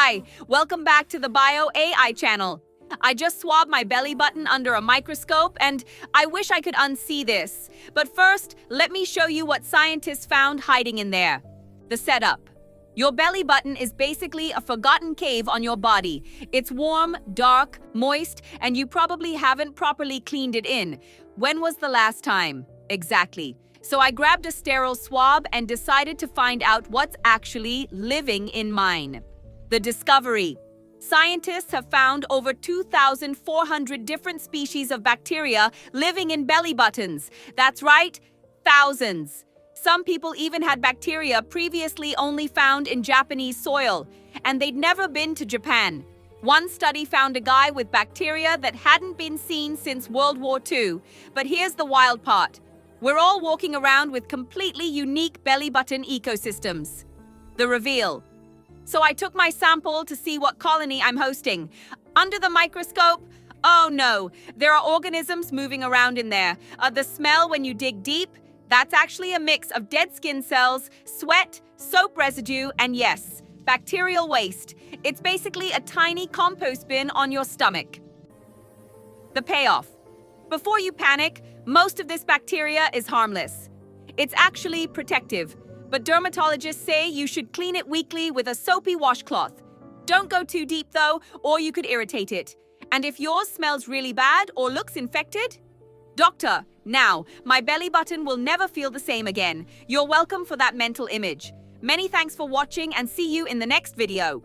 Hi, welcome back to the Bio AI channel. I just swabbed my belly button under a microscope and I wish I could unsee this. But first, let me show you what scientists found hiding in there. The setup. Your belly button is basically a forgotten cave on your body. It's warm, dark, moist, and you probably haven't properly cleaned it in. When was the last time? Exactly. So I grabbed a sterile swab and decided to find out what's actually living in mine. The discovery. Scientists have found over 2,400 different species of bacteria living in belly buttons. That's right, thousands. Some people even had bacteria previously only found in Japanese soil, and they'd never been to Japan. One study found a guy with bacteria that hadn't been seen since World War II. But here's the wild part. We're all walking around with completely unique belly button ecosystems. The reveal. So I took my sample to see what colony I'm hosting. Under the microscope, oh no, there are organisms moving around in there. The smell when you dig deep, that's actually a mix of dead skin cells, sweat, soap residue, and yes, bacterial waste. It's basically a tiny compost bin on your stomach. The payoff. Before you panic, most of this bacteria is harmless. It's actually protective, but dermatologists say you should clean it weekly with a soapy washcloth. Don't go too deep though, or you could irritate it. And if yours smells really bad or looks infected? Doctor, now, my belly button will never feel the same again. You're welcome for that mental image. Many thanks for watching and see you in the next video.